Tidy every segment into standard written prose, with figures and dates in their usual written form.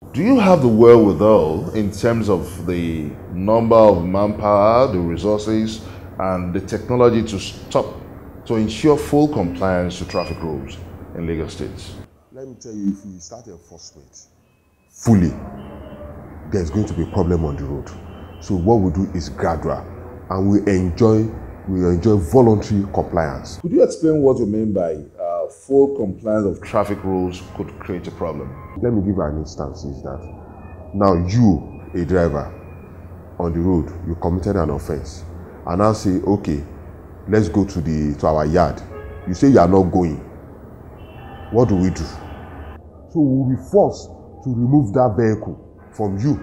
Do you have the wherewithal in terms of the number of manpower, the resources, and the technology to ensure full compliance to traffic rules in Lagos State? Let me tell you, if we start enforcement fully, there's going to be a problem on the road. So what we do is gradual, and we enjoy voluntary compliance. Could you explain what you mean by full compliance of traffic rules could create a problem? Let me give you an instance. Is that now you, a driver, on the road, you committed an offense, and I'll say, okay, let's go to our yard. You say you are not going. What do we do? So we'll be forced to remove that vehicle from you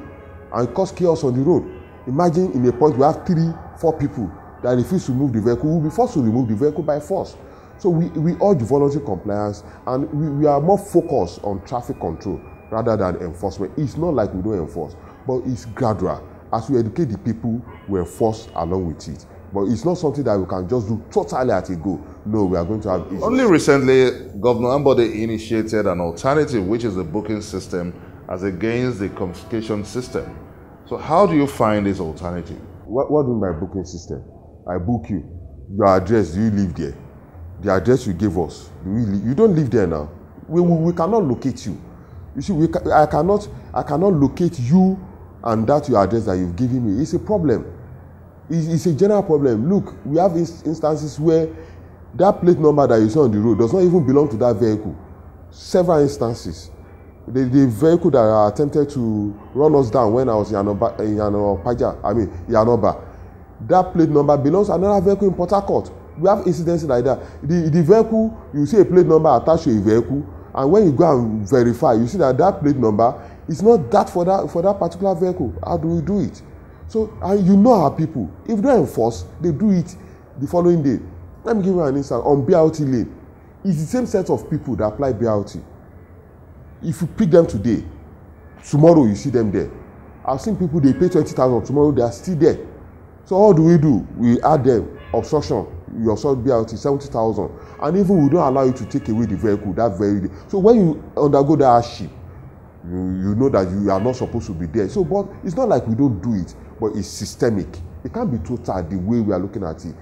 and cause chaos on the road. Imagine in a point we have 3-4 people that refuse to move the vehicle. We'll be forced to remove the vehicle by force. So we urge voluntary compliance, and we are more focused on traffic control rather than enforcement. It's not like we don't enforce, but it's gradual. As we educate the people, we enforce along with it. But it's not something that we can just do totally at a go. No, we are going to have issues. Only recently, Governor Ambode initiated an alternative, which is the booking system, as against the confiscation system. So how do you find this alternative? What do you mean by booking system? I book you. Your address, do you live there? The address you gave us, you don't live there now. We cannot locate you. You see, I cannot locate you and that your address that you've given me. It's a problem. It's a general problem. Look, we have instances where that plate number that you saw on the road does not even belong to that vehicle. Several instances. The vehicle that attempted to run us down when I was in Yanoba, that plate number belongs to another vehicle in Port Harcourt. We have incidents like that. The vehicle, you see a plate number attached to a vehicle, and when you go and verify, you see that plate number is not that for that particular vehicle. How do we do it? So, and you know our people. If they enforce, they do it the following day. Let me give you an instance. On BRT lane, it's the same set of people that apply BRT. If you pick them today, tomorrow you see them there. I've seen people, they pay 20,000, tomorrow they are still there. So what do? We add them, obstruction, you obstruct BRT, 70,000. And even we don't allow you to take away the vehicle that very day. So when you undergo that hardship, you know that you are not supposed to be there. So, but it's not like we don't do it, but it's systemic. It can't be total the way we are looking at it.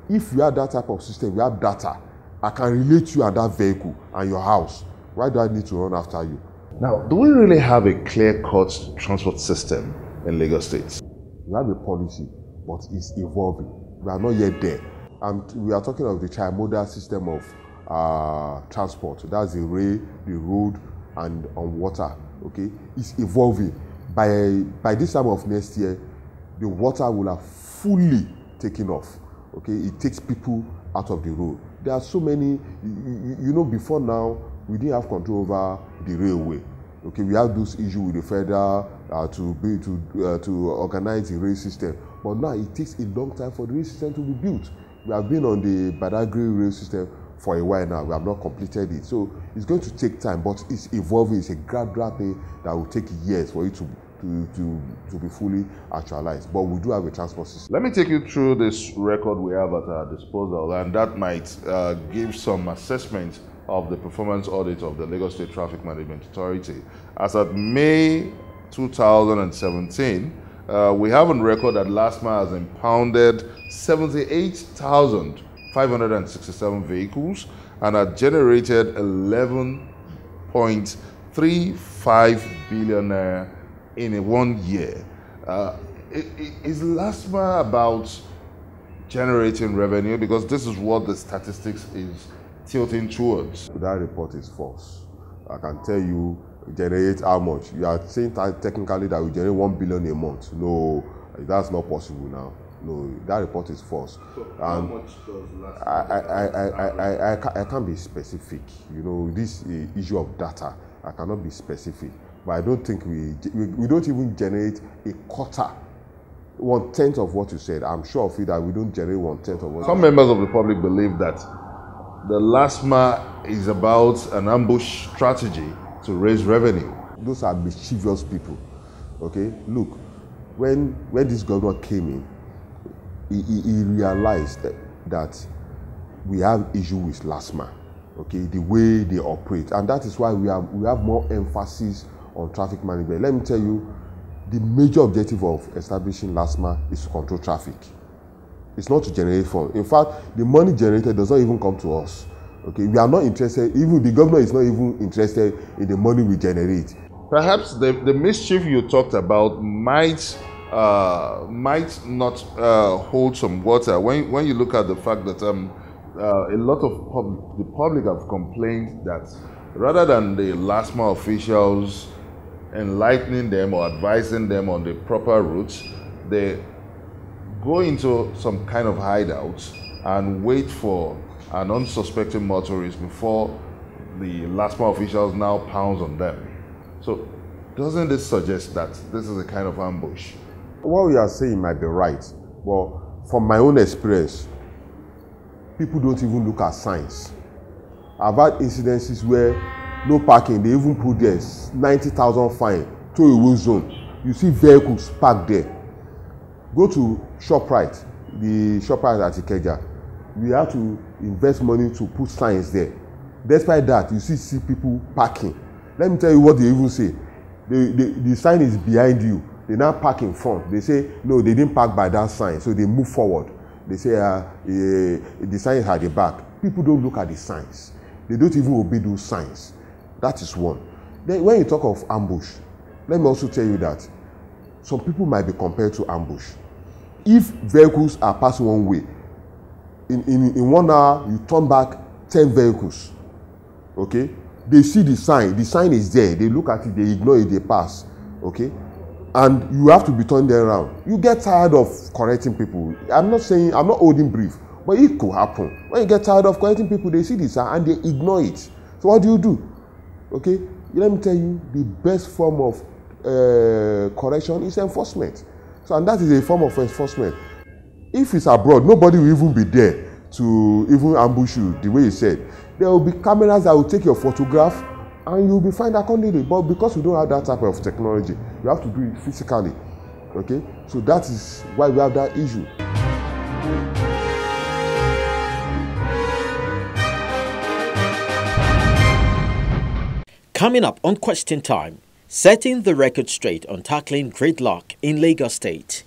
If we have that type of system, we have data, I can relate you and that vehicle and your house. Why do I need to run after you? Now, do we really have a clear-cut transport system in Lagos State? We have a policy, but it's evolving. We are not yet there. And we are talking of the trimodal system of transport. That's the rail, the road, and on water. Okay, it's evolving. By this time of next year, the water will have fully taken off. Okay, it takes people out of the road. There are so many. You know, before now, we didn't have control over the railway. Okay, we have those issues with the federal to organize the rail system. But now it takes a long time for the rail system to be built. We have been on the Badagry rail system for a while now. We have not completed it. So it's going to take time, but it's evolving. It's a gradual thing that will take years for it to be fully actualized. But we do have a transport system. Let me take you through this record we have at our disposal, and that might give some assessment of the performance audit of the Lagos State Traffic Management Authority. As at May 2017, we have on record that LASTMA has impounded 78,567 vehicles and had generated 11.35 billion naira in 1 year. Is LASTMA about generating revenue? Because this is what the statistics is tilting towards. That report is false. I can tell you generate how much. You are saying technically that we generate 1 billion a month. No, that's not possible now. No, that report is false. So how much does LASTMA? I can't be specific. You know, this issue of data, I cannot be specific. But I don't think we don't even generate a quarter, 1/10 of what you said. I'm sure of it that we don't generate 1/10 of what. Some members of the public believe that the LASTMA is about an ambush strategy to raise revenue. Those are mischievous people. Okay, look, when this governor came in, he realized that we have issue with LASTMA. Okay, the way they operate, and that is why we have more emphasis on traffic management. Let me tell you, the major objective of establishing LASTMA is to control traffic. It's not to generate funds. In fact, the money generated does not even come to us. Okay, we are not interested, even the government is not even interested in the money we generate. Perhaps the mischief you talked about might not hold some water when you look at the fact that a lot of the public have complained that rather than the LASTMA officials enlightening them or advising them on the proper routes, they go into some kind of hideout and wait for an unsuspecting motorist before the LASTMA officials now pounce on them. So doesn't this suggest that this is a kind of ambush? What we are saying might be right, but from my own experience, people don't even look at signs. I've had incidences where no parking, they even put there 90,000 fine, tow-away zone. You see vehicles parked there. Go to ShopRite, the ShopRite at Ikeja. We have to invest money to put signs there. Despite that, you see people parking. Let me tell you what they even say. The sign is behind you. They now park in front. They say, no, they didn't park by that sign, so they move forward. They say the sign is at the back. People don't look at the signs. They don't even obey those signs. That is one. Then when you talk of ambush, let me also tell you that some people might be compared to ambush. If vehicles are passing one way, in 1 hour, you turn back 10 vehicles. Okay? They see the sign is there. They look at it, they ignore it, they pass. Okay? And you have to be turned around. You get tired of correcting people. I'm not holding brief, but it could happen. When you get tired of correcting people, they see the sign and they ignore it. So what do? Okay? Let me tell you, the best form of correction is enforcement. So, and that is a form of enforcement. If it's abroad, nobody will even be there to even ambush you the way you said. There will be cameras that will take your photograph and you'll be fined accordingly. But because we don't have that type of technology, you have to do it physically. Okay? So that is why we have that issue. Coming up on Question Time, setting the record straight on tackling gridlock in Lagos State.